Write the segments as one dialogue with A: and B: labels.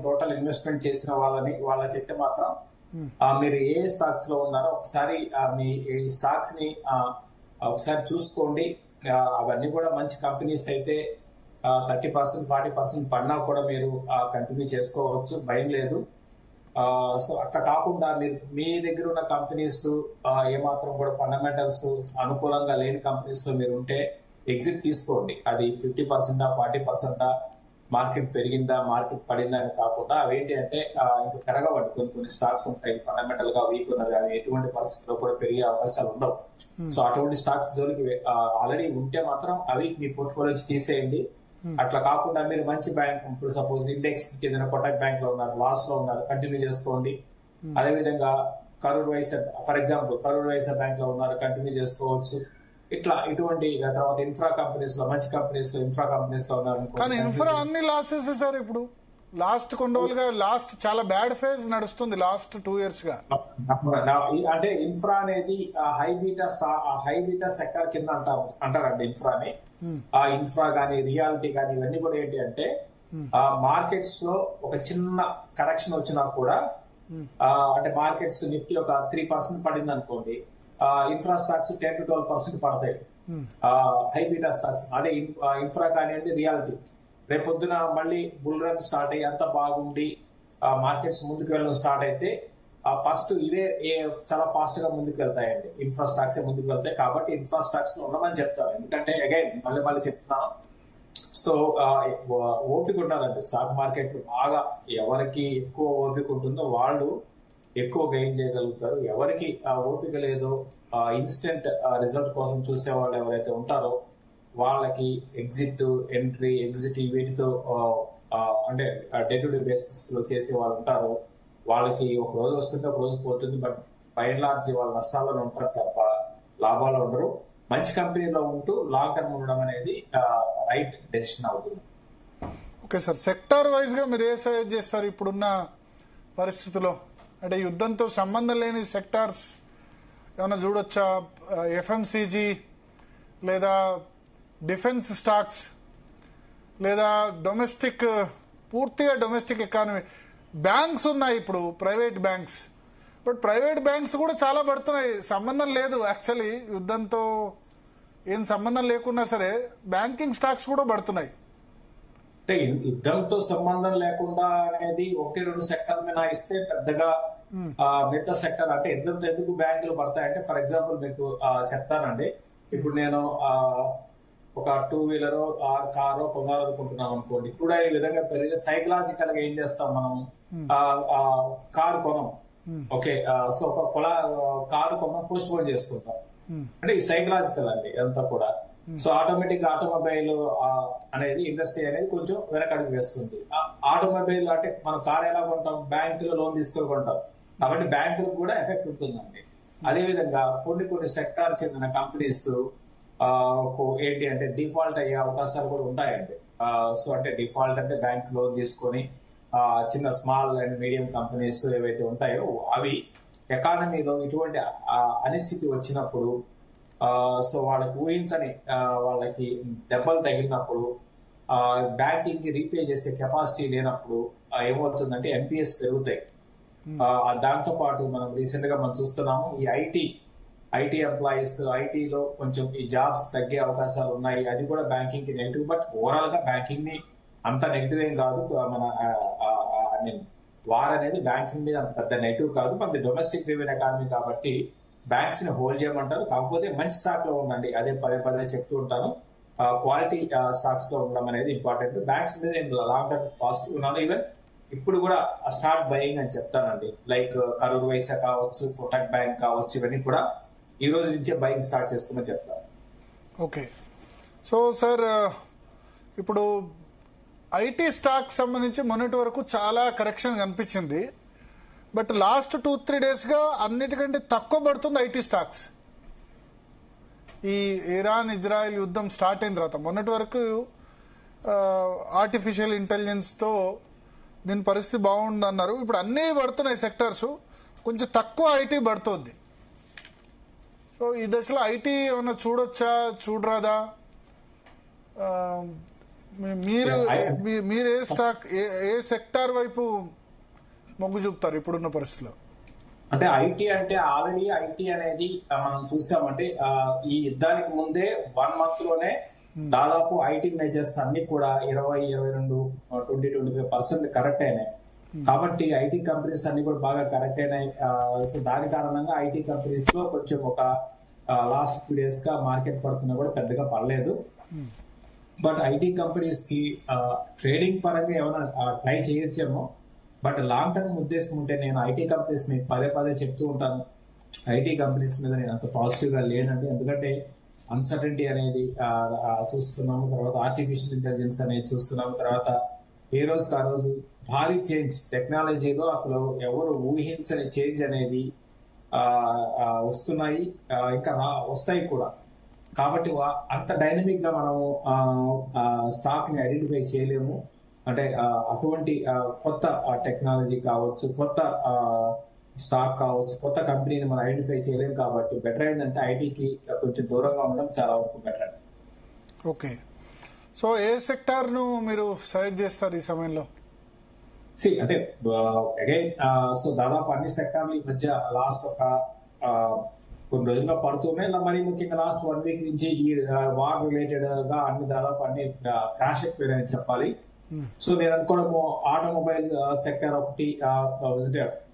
A: Total investment చేసిన వాళ్ళకైతే మాత్రం మీరు ఏ స్టాక్స్ లో ఉన్నారో ఒకసారి మీ స్టాక్స్ ని ఒకసారి చూసుకోండి. అవన్నీ కూడా మంచి కంపెనీస్ అయితే 30% 40% పడినా కూడా మీరు కంటిన్యూ చేసుకోవచ్చు, భయం లేదు. సో అట్లా కాకుండా మీరు మీ దగ్గర ఉన్న కంపెనీస్ ఏమాత్రం కూడా ఫండమెంటల్స్ అనుకూలంగా లేని కంపెనీస్ లో మీరు ఉంటే ఎగ్జిట్ తీసుకోండి. అది 50% 40% మార్కెట్ పెరిగిందా మార్కెట్ పడిందా అని కాకుండా అవేంటి అంటే ఇంకా పెరగబడి కొన్ని స్టాక్స్ ఉంటాయి ఫండమెంటల్ గా వీక్ ఉన్నది, అవి ఎటువంటి పరిస్థితుల్లో కూడా పెరిగే అవకాశాలు ఉండవు. సో అటువంటి స్టాక్స్ జోలికి ఆల్రెడీ ఉంటే మాత్రం అవి మీ పోర్ట్ఫోలియోకి తీసేయండి. అట్లా కాకుండా మీరు మంచి బ్యాంక్, ఇప్పుడు సపోజ్ ఇండెక్స్ చెందిన కోటక్ బ్యాంక్ లో ఉన్నారు, లాస్ లో ఉన్నారు, కంటిన్యూ చేసుకోండి. అదేవిధంగా Karur Vysya, for example Karur Vysya bank లో ఉన్నారు, కంటిన్యూ చేసుకోవచ్చు. ఇట్లా ఇటువంటి తర్వాత ఇన్ఫ్రా కంపెనీస్ లో మంచి కంపెనీస్ లో ఇన్ఫ్రా కంపెనీస్ లో ఉన్నారు.
B: కానీ ఇన్ఫ్రా అన్ని లాసెస్ సార్. ఇప్పుడు లాస్ట్ కొన్ని రోజులుగా లాస్ట్ చాలా బ్యాడ్ ఫేజ్ నడుస్తుంది లాస్ట్ 2 years గా.
A: అంటే ఇన్ఫ్రా అనేది హై బీటా సెక్టర్ కింద అంటారండి ఇన్ఫ్రాని. ఆ ఇన్ఫ్రా గానీ రియాలిటీ గానీ ఇవన్నీ కూడా ఏంటి అంటే మార్కెట్స్ లో ఒక చిన్న కరెక్షన్ వచ్చినా కూడా అంటే మార్కెట్స్ నిఫ్టీ ఒక 3% పడింది అనుకోండి, ఇన్ఫ్రా స్టాక్స్ 10 to 12% పడతాయి. హై బీటా స్టాక్స్ అదే ఇన్ఫ్రా కానివ్వండి రియాలిటీ. రేపొద్దున మళ్ళీ బుల్ రన్ స్టార్ట్ అయ్యి అంత బాగుండి మార్కెట్స్ ముందుకు వెళ్ళడం స్టార్ట్ అయితే ఫస్ట్ ఇవే చాలా ఫాస్ట్ గా ముందుకు వెళ్తాయండి. ఇన్ఫ్రా స్టాక్స్ ముందుకు వెళ్తాయి. కాబట్టి ఇన్ఫ్రా స్టాక్స్ లో ఉండమని చెప్తాను. ఎందుకంటే అగైన్ మళ్ళీ చెప్తున్నాను, సో ఓపిక ఉండాలండి స్టాక్ మార్కెట్. బాగా ఎవరికి ఎక్కువ ఓపిక ఉంటుందో వాళ్ళు ఎక్కువ గెయిన్ చేయగలుగుతారు. ఎవరికి ఓపిక లేదో ఇన్స్టెంట్ రిజల్ట్ కోసం చూసే వాళ్ళు ఎవరైతే ఉంటారో వాళ్ళకి ఎగ్జిట్ ఎంట్రీ ఎగ్జిట్ వీటితో అంటే డే టు డే బేసిస్ లో చేసే వాళ్ళు ఉంటారు. వాళ్ళకి ఒక రోజు వస్తుంటే ఒక రోజు పోతుంది, బట్ బై అండ్ లార్జ్ వాళ్ళ నష్టాల్లో ఉంటారు తప్ప లాభాలు ఉండరు. మంచి కంపెనీలో ఉంటూ లాంగ్ టర్మ్ ఉండడం అనేది రైట్ డెసిషన్ అవుతుంది.
B: ఓకే సార్, సెక్టార్ వైజ్ గా మీరు ఏ సజెస్ట్ చేస్తారు ఇప్పుడున్న పరిస్థితిలో? అంటే యుద్ధంతో సంబంధం లేని సెక్టార్స్ ఏమైనా చూడొచ్చా? ఎఫ్ఎంసీజీ లేదా డిఫెన్స్ స్టాక్స్ లేదా డొమెస్టిక్, పూర్తిగా డొమెస్టిక్ ఎకానమీ. బ్యాంక్స్ ఉన్నాయి ఇప్పుడు, private banks. But private banks కూడా చాలా పడుతున్నాయి. సంబంధం లేదు యాక్చువల్లీ, యుద్ధంతో ఏం సంబంధం లేకున్నా సరే బ్యాంకింగ్ స్టాక్స్ కూడా పడుతున్నాయి.
A: అంటే యుద్ధంతో సంబంధం లేకుండా అనేది 1-2 సెక్టర్ మినహాయిస్తే పెద్దగా మిగతా సెక్టర్ అంటే ఎందుకు బ్యాంకులు పడతాయంటే, ఫర్ ఎగ్జాంపుల్ మీకు చెప్తానండి. ఇప్పుడు నేను ఒక 2-wheeler కారో కొనాలనుకుంటున్నాం అనుకోండి, కూడా ఈ విధంగా పెరిగి సైకలాజికల్ గా ఏం చేస్తాం మనం, కారు కొనం. ఓకే, సో ఒక కారు కొనం పోస్ట్ పోన్ చేసుకుంటాం. అంటే ఈ సైకలాజికల్ అండి అంతా కూడా. సో ఆటోమేటిక్ ఆటోమొబైల్ అనేది ఇండస్ట్రీ అనేది కొంచెం వెనకడుగు వేస్తుంది. ఆటోమొబైల్ అంటే మనం కార్ ఎలా కొంటాం, బ్యాంకులో లోన్ తీసుకొని కొంటాం. కాబట్టి బ్యాంకులకు కూడా ఎఫెక్ట్ ఉంటుందండి. అదేవిధంగా కొన్ని సెక్టార్ చెందిన కంపెనీస్ ఏంటి అంటే డిఫాల్ట్ అయ్యే అవకాశాలు కూడా ఉంటాయండి. సో అంటే డిఫాల్ట్ అంటే బ్యాంక్ లోన్ తీసుకొని చిన్న స్మాల్ అండ్ మీడియం కంపెనీస్ ఏవైతే ఉంటాయో అవి ఎకానమీలో ఇటువంటి అనిస్థితి వచ్చినప్పుడు, సో వాళ్ళకి ఊహించని వాళ్ళకి దెబ్బలు తగిలినప్పుడు, బ్యాంకింగ్ కి రీపే చేసే కెపాసిటీ లేనప్పుడు ఏమవుతుందంటే ఎన్పిఎస్ పెరుగుతాయి. దాంతో పాటు మనం రీసెంట్ గా మనం చూస్తున్నాము, ఈ ఐటీ ఎంప్లాయీస్, ఐటీలో కొంచెం ఈ జాబ్స్ తగ్గే అవకాశాలు ఉన్నాయి. అది కూడా బ్యాంకింగ్ కి నెగిటివ్. బట్ ఓవరాల్ గా బ్యాంకింగ్ ని అంత నెగిటివ్ ఏం కాదు. మన వార్ అనేది బ్యాంకింగ్ మీద అంత పెద్ద నెగిటివ్ కాదు. మనకి డొమెస్టిక్ డ్రివెన్ ఎకానమీ కాబట్టి బ్యాంక్స్ ని హోల్డ్ చేయమంటారు. కాకపోతే మంచి స్టాక్ లో ఉండండి. అదే పదే చెప్తూ ఉంటాను, క్వాలిటీ స్టాక్స్ లో ఉండడం అనేది ఇంపార్టెంట్. బ్యాంక్స్ మీద నేను లాంగ్ టర్మ్ పాజిటివ్ ఉన్నాను. ఈవెన్ ఇప్పుడు కూడా స్టార్ట్ బయింగ్ అని చెప్తానండి. లైక్ కరూర్ వైశ్య కావచ్చు, కోటక్ బ్యాంక్ కావచ్చు, ఇవన్నీ కూడా ఈ రోజు నుంచే బయింగ్ స్టార్ట్ చేసుకోమని చెప్తాను.
B: ఓకే, సో సార్ ఇప్పుడు ఐటీ స్టాక్ సంబంధించి మొన్నటి వరకు చాలా కరెక్షన్ కనిపించింది. బట్ లాస్ట్ 2-3 డేస్గా అన్నిటికంటే తక్కువ పడుతుంది ఐటీ స్టాక్స్. ఈ ఇరాన్ ఇజ్రాయెల్ యుద్ధం స్టార్ట్ అయిన తర్వాత మొన్నటి వరకు ఆర్టిఫిషియల్ ఇంటెలిజెన్స్తో దీని పరిస్థితి బాగుందన్నారు. ఇప్పుడు అన్నీ పడుతున్నాయి సెక్టర్స్, కొంచెం తక్కువ ఐటీ పడుతుంది. సో ఈ దశలో ఐటీ ఏమన్నా చూడొచ్చా, చూడరాదా? మీరు మీరు ఏ స్టాక్ ఏ సెక్టార్ వైపు మొగ్గు చూపుతారు ఇప్పుడున్న పరిస్థితిలో?
A: అంటే ఐటీ అంటే ఆల్రెడీ ఐటీ అనేది మనం చూసామంటే ఈ యుద్ధానికి ముందే 1 month లోనే దాదాపు ఐటీ మేజర్స్ అన్ని కూడా 22-25% కరెక్ట్ అయినాయి. కాబట్టి ఐటీ కంపెనీస్ అన్ని కూడా బాగా కరెక్ట్ అయినాయి. సో దాని కారణంగా ఐటీ కంపెనీస్ లో కొంచెం ఒక లాస్ట్ ఫ్యూ డేస్ గా మార్కెట్ పడుతున్నా కూడా పెద్దగా పడలేదు. బట్ ఐటీ కంపెనీస్ కి ట్రేడింగ్ పరంగా ఏమైనా ట్రై చేయొచ్చేమో. బట్ లాంగ్ టర్మ్ ఉద్దేశం ఉంటే నేను ఐటీ కంపెనీస్ మీకు పదే చెప్తూ ఉంటాను, ఐటీ కంపెనీస్ మీద నేను అంత పాజిటివ్ గా లేనండి. ఎందుకంటే అన్సర్టనిటీ అనేది చూస్తున్నాము, తర్వాత ఆర్టిఫిషియల్ ఇంటెలిజెన్స్ అనేది చూస్తున్నాము, తర్వాత ఏ రోజుకి ఆ రోజు భారీ చేంజ్ టెక్నాలజీలో అసలు ఎవరు ఊహించని చేంజ్ అనేది వస్తున్నాయి, ఇంకా వస్తాయి కూడా. కాబట్టి అంత డైనమిక్ గా మనము స్టాక్ ని ఐడెంటిఫై చేయలేము. అంటే అటువంటి కొత్త టెక్నాలజీ కావచ్చు, కొత్త స్టాక్ కావచ్చు, కొత్త కంపెనీని మనం ఐడెంటిఫై చేయలేము. కాబట్టి బెటర్ ఏంటంటే ఐటీకి కొంచెం దూరంగా ఉండడం చాలా వరకు బెటర్.
B: ఓకే, సో ఏ సెక్టార్ ను మీరు సజెస్ట్ చేస్తారు ఈ సమయంలో?
A: అంటే అగైన్ సో దాదాపు అన్ని సెక్టార్లు ఈ మధ్య లాస్ట్ ఒక కొన్ని రోజుల్లో పడుతున్నాయి. మరి ముఖ్యంగా లాస్ట్ 1 week నుంచి ఈ వార్ రిలేటెడ్ గా అన్ని దాదాపు అన్ని క్రాష్ అయిపోయాయని చెప్పాలి. సో నేను అనుకోవడము ఆటోమొబైల్ సెక్టర్ ఒకటి,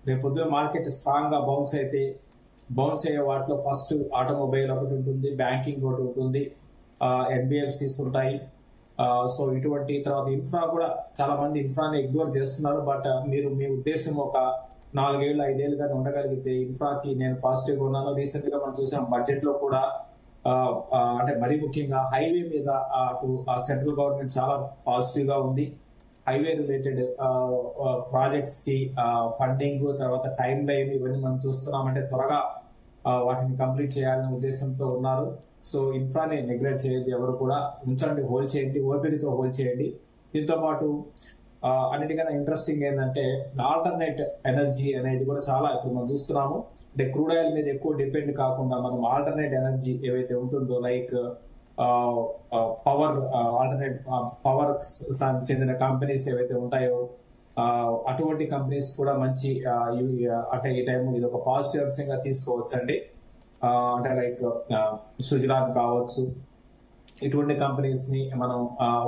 A: రేపు పొద్దున మార్కెట్ స్ట్రాంగ్ గా బౌన్స్ అయ్యే వాటిలో ఫస్ట్ ఆటోమొబైల్ ఒకటి ఉంటుంది, బ్యాంకింగ్ ఒకటి ఉంటుంది, ఎన్బిఎఫ్సిస్ ఉంటాయి. సో ఇటువంటి తర్వాత ఇన్ఫ్రా కూడా చాలా మంది ఇన్ఫ్రాని ఇగ్నోర్ చేస్తున్నారు. బట్ మీరు మీ ఉద్దేశం ఒక 4-5 ఏళ్ళుగానే ఉండగలిగితే ఇన్ఫ్రాకి నేను పాజిటివ్ గా ఉన్నాను. రీసెంట్ గా మనం చూసాం బడ్జెట్ లో కూడా అంటే మరీ ముఖ్యంగా హైవే మీద అటు సెంట్రల్ గవర్నమెంట్ చాలా పాజిటివ్ గా ఉంది. హైవే రిలేటెడ్ ప్రాజెక్ట్స్ కి ఫండింగ్, తర్వాత టైం లైన్ ఇవన్నీ మనం చూస్తున్నామంటే త్వరగా వాటిని కంప్లీట్ చేయాలనే ఉద్దేశంతో ఉన్నారు. సో ఇన్ఫ్రాని నెగ్లెక్ట్ చేయొద్దు, ఎవరు కూడా ఉంచండి, హోల్డ్ చేయండి, ఓపికతో హోల్డ్ చేయండి. దీంతో పాటు అన్నిటికన్నా ఇంట్రెస్టింగ్ ఏంటంటే ఆల్టర్నేట్ ఎనర్జీ అనేది కూడా చాలా ఇప్పుడు మనం చూస్తున్నాము. అంటే క్రూడ్ ఆయిల్ మీద ఎక్కువ డిపెండ్ కాకుండా మనం ఆల్టర్నేట్ ఎనర్జీ ఏవైతే ఉంటుందో లైక్ ఆల్టర్నేట్ పవర్ చెందిన కంపెనీస్ ఏవైతే ఉంటాయో అటువంటి కంపెనీస్ కూడా మంచి అంటే ఈ టైం ఇది ఒక పాజిటివ్ అంశంగా తీసుకోవచ్చండి. అంటే లైక్ సుజలాన్ కావచ్చు, ఇటువంటి కంపెనీస్ ని మనం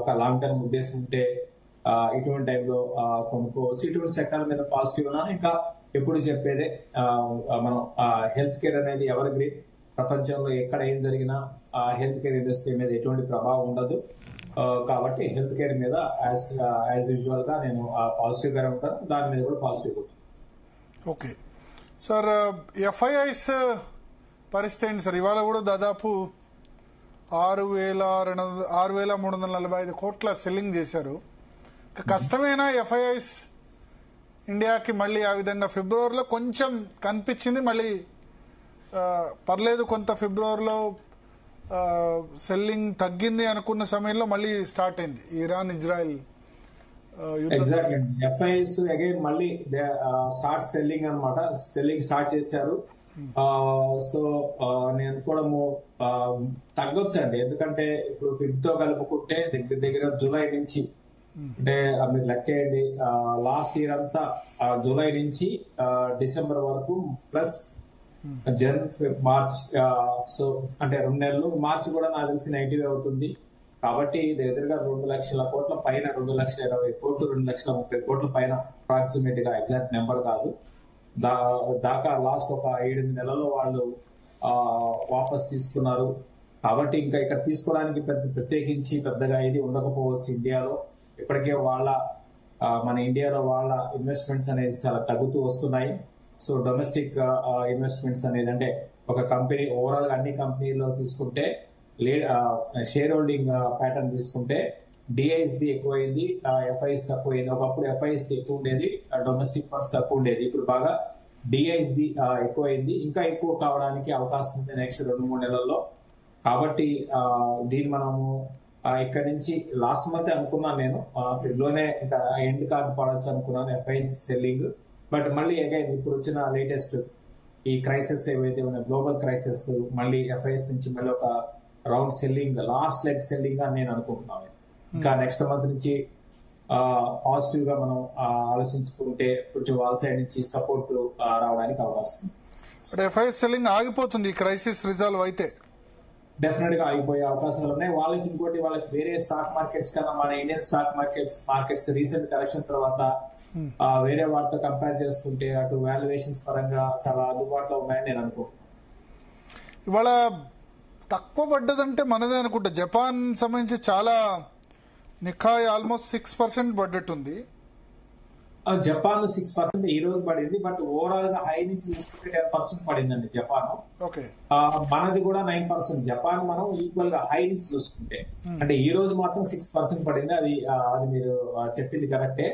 A: ఒక లాంగ్ టర్మ్ ఉద్దేశం ఉంటే ఇటువంటి టైంలో కొనుక్కోవచ్చు. ఇటువంటి సెక్టర్ మీద పాజిటివ్ ఉన్నాను. ఇంకా ఎప్పుడు చెప్పేదే మనం హెల్త్ కేర్ అనేది ఎవర్ గ్రీన్. ప్రపంచంలో ఎక్కడ ఏం జరిగినా హెల్త్ కేర్ ఇండస్ట్రీ మీద ఎటువంటి ప్రభావం ఉండదు. కాబట్టి హెల్త్ కేర్ మీద యాజ్ యూజువల్ గా నేను పాజిటివ్ గానే ఉంటాను, దాని మీద కూడా పాజిటివ్ ఉంటాను.
B: ఓకే సార్, ఎఫ్ఐఐస్ పరిస్థితి ఏంటి సార్? ఇవాళ కూడా దాదాపు 6,345 కోట్ల సెల్లింగ్ చేశారు. కష్టమేనా ఎఫ్ఐఐస్ ఇండియాకి మళ్ళీ ఆ విధంగా? ఫిబ్రవరిలో కొంచెం కనిపించింది, మళ్ళీ పర్లేదు, కొంత ఫిబ్రవరిలో సెల్లింగ్ తగ్గింది అనుకున్న సమయంలో మళ్ళీ స్టార్ట్ అయింది Iran Israel
A: exactly. FIs again మళ్ళీ స్టార్ట్ సెల్లింగ్ అనమాట, సెల్లింగ్ స్టార్ట్ చేశారు. సో నేను అనుకోవడము తగ్గొచ్చండి. ఎందుకంటే ఇప్పుడు ఫిబ్ తో కలుపుకుంటే దగ్గర జూలై నుంచి, అంటే మీరు లెక్కేయండి, లాస్ట్ ఇయర్ అంతా జూలై నుంచి డిసెంబర్ వరకు ప్లస్ జన్ మార్చ్, సో అంటే 2 నెలలు. మార్చ్ కూడా నాకు తెలిసి నెగిటివ్ అవుతుంది. కాబట్టి దగ్గరగా 2 లక్షల కోట్ల పైన, 2,20,000 కోట్లు, 2,30,000 కోట్ల పైన అప్రాక్సిమేట్ గా, ఎగ్జాక్ట్ నెంబర్ కాదు, దాకా లాస్ట్ ఒక 7-8 నెలల్లో వాళ్ళు వాపస్ తీసుకున్నారు. కాబట్టి ఇంకా ఇక్కడ తీసుకోవడానికి ప్రత్యేకించి పెద్దగా ఇది ఉండకపోవచ్చు ఇండియాలో. ఇప్పటికే మన ఇండియాలో వాళ్ళ ఇన్వెస్ట్మెంట్స్ అనేది చాలా తగ్గుతూ వస్తున్నాయి. సో డొమెస్టిక్ ఇన్వెస్ట్మెంట్స్ అనేది, అంటే ఒక కంపెనీ ఓవరాల్ గా అన్ని కంపెనీలో తీసుకుంటే షేర్ హోల్డింగ్ ప్యాటర్న్ తీసుకుంటే డిఐఎస్డి ఎక్కువైంది, ఎఫ్ఐఎస్ తక్కువైంది. ఒకప్పుడు ఎఫ్ఐఎస్ ఎక్కువ ఉండేది, డొమెస్టిక్ ఫండ్స్ తక్కువ ఉండేది. ఇప్పుడు బాగా డిఐఎస్డి ఎక్కువైంది, ఇంకా ఎక్కువ కావడానికి అవకాశం ఉంది నెక్స్ట్ 2-3 నెలల్లో. కాబట్టి దీన్ని మనము ఇక్కడ నుంచి లాస్ట్ మంత్ అనుకున్నాను నేను, ఫిబ్లోనే ఇంకా ఎండ్ కార్డు పడవచ్చు అనుకున్నాను ఎఫ్ఐఎస్ సెల్లింగ్. బట్ మళ్ళీ అగైన్ ఇప్పుడు వచ్చిన లేటెస్ట్ ఈ క్రైసిస్ ఏవైతే ఉన్నాయి, గ్లోబల్ క్రైసిస్, మళ్ళీ ఎఫ్ఐఎస్ నుంచి మళ్ళీ ఒక round selling, last leg selling అని నేను అనుకుంటున్నాను. ఇంకా నెక్స్ట్ మంత్ నుంచి పాజిటివ్ గా మనం ఆలోచించుకుంటే కొంచెం వాళ్ళ సైడ్ నుంచి సపోర్ట్ రావడానికి అవకాశం ఉంది.
B: బట్ ఎఫ్ఐఎస్ సెల్లింగ్ ఆగిపోతుంది ఈ క్రైసిస్ రిజాల్వ్ అయితే.
A: డెఫినెట్ గా ఆగిపోయే అవకాశాలు ఉన్నాయి. వాళ్ళకి ఇంకోటి, వాళ్ళకి వేరే స్టాక్ మార్కెట్స్ కన్నా మన Indian stock markets recent correction తర్వాత వేరే వాటితో కంపేర్ చేసుకుంటే అటు వాల్యుయేషన్స్ పరంగా చాలా అందుబాటులో ఉన్నాయని నేను అనుకుంటున్నాను.
B: ఇవాళ తక్కువ పడ్డదంటే మనదే అనుకుంటా. జపాన్ సంబంధించి చాలా నిఖాయ్ ఆల్మోస్ట్ 6% పడ్డట్టుంది.
A: జపాన్ 6% ఈ రోజు పడింది. బట్ ఓవరాల్ గా హై నుంచి చూసుకుంటే 10% పడిందండి జపాన్. మనది కూడా 9%. జపాన్ మనం ఈక్వల్ గా హై నుంచి చూసుకుంటే, అంటే ఈ రోజు మాత్రం 6% పడింది. అది మీరు చెప్పింది కరెక్టే.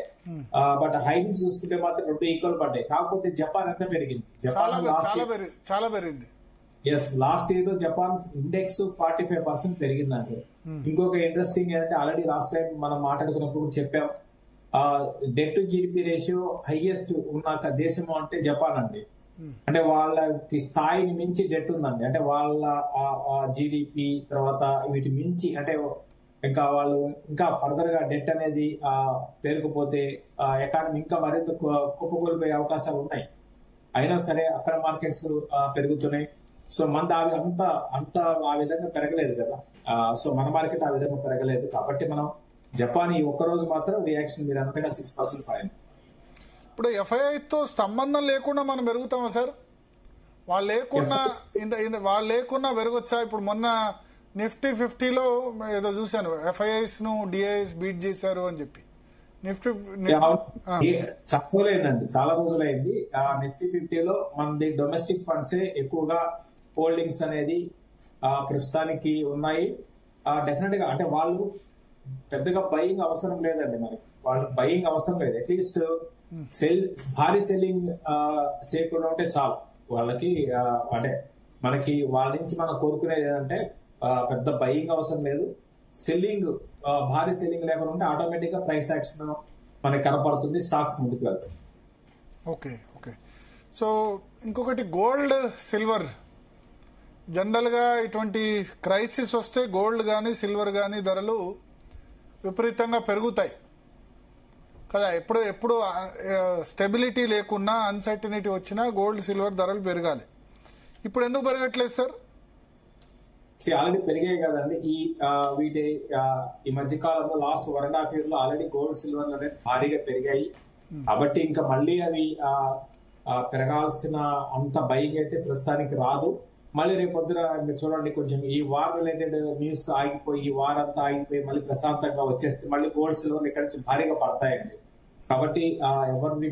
A: బట్ హై నుంచి చూసుకుంటే మాత్రం 2 ఈక్వల్ పడ్డాయి. కాకపోతే జపాన్ ఎంత పెరిగింది? జపాన్
B: చాలా పెరిగింది.
A: ఎస్, లాస్ట్ ఇయర్ లో జపాన్ ఇండెక్స్ 45% పెరిగిందంటే. ఇంకొక ఇంట్రెస్టింగ్ ఏంటంటే, ఆల్రెడీ లాస్ట్ టైం మనం మాట్లాడుకున్నప్పుడు కూడా చెప్పాం, debt to GDP ratio highest ఉన్న దేశం అంటే జపాన్ అండి. అంటే వాళ్ళకి స్థాయిని మించి డెట్ ఉందండి. అంటే వాళ్ళ జీడిపి తర్వాత వీటి మించి, అంటే ఇంకా వాళ్ళు ఇంకా ఫర్దర్ గా డెట్ అనేది పేరుకుపోతే ఎకానమీ ఇంకా మరింత కుప్పకూలిపోయే అవకాశాలు ఉన్నాయి. అయినా సరే అక్కడ మార్కెట్స్ పెరుగుతున్నాయి. సో మన అంత ఆ విధంగా పెరగలేదు కదా. సో మన మార్కెట్ ఆ విధంగా పెరగలేదు. కాబట్టి మనం జపాన్ ఈ ఒక్కరోజు మాత్రం రియాక్షన్ మీరు అనుకున్న 6% పడింది.
B: ఇప్పుడు ఎఫ్ఐఐతో సంబంధం లేకుండా మనం పెరుగుతామా సార్? వాళ్ళు లేకున్నా పెరగొచ్చా? ఇప్పుడు మొన్న నిఫ్టీ 50లో ఏదో చూశాను, ఎఫ్ఐఐస్ ను డిఐఎస్ బీట్ చేశారు అని చెప్పి.
A: చెప్పలేదండి, చాలా రోజులైంది. నిఫ్టీ 50లో మనది డొమెస్టిక్ ఫండ్సే ఎక్కువగా హోల్డింగ్స్ అనేది ప్రస్తుతానికి ఉన్నాయి. డెఫినెట్ గా అంటే వాళ్ళు పెద్దగా బయింగ్ అవసరం లేదండి. మనకి వాళ్ళు బయింగ్ అవసరం లేదు. అట్లీస్ట్ భారీ సెల్లింగ్ చేయకుండా ఉంటే చాలు వాళ్ళకి. అంటే మనకి వాళ్ళ నుంచి మనం కోరుకునేది ఏంటంటే పెద్ద బయింగ్ అవసరం లేదు. సెల్లింగ్ భారీ సెల్లింగ్ లేకుండా ఉంటే ఆటోమేటిక్ గా ప్రైస్ యాక్షన్ మనకి కనపడుతుంది, స్టాక్స్ ముందుకు వెళ్తాయి.
B: ఓకే. సో ఇంకొకటి గోల్డ్, సిల్వర్. జనరల్గా ఇటువంటి క్రైసిస్ వస్తే గోల్డ్ కానీ సిల్వర్ కానీ ధరలు విపరీతంగా పెరుగుతాయి కదా. ఎప్పుడు స్టెబిలిటీ లేకున్నా, అన్సర్టినిటీ వచ్చినా గోల్డ్ సిల్వర్ ధరలు పెరగాలి. ఇప్పుడు ఎందుకు పెరగట్లేదు సార్?
A: ఆల్రెడీ పెరిగాయి కదండి. ఈ మధ్య కాలంలో లాస్ట్ 1.5 years లో ఆల్రెడీ గోల్డ్ సిల్వర్ అనేది భారీగా పెరిగాయి. కాబట్టి ఇంకా మళ్ళీ అవి పెరగాల్సిన అంత బయింగ్ అయితే ప్రస్తుతానికి రాదు. మళ్ళీ రేపు పొద్దున మీరు చూడండి, కొంచెం ఈ వార్ రిలేటెడ్ న్యూస్ ఆగిపోయి, ఈ వార్ అంతా ఆగిపోయి మళ్ళీ ప్రశాంతంగా వచ్చేస్తే మళ్ళీ గోల్డ్ సిల్వర్ ఇక్కడ నుంచి భారీగా పడతాయండి. కాబట్టి ఎవరిని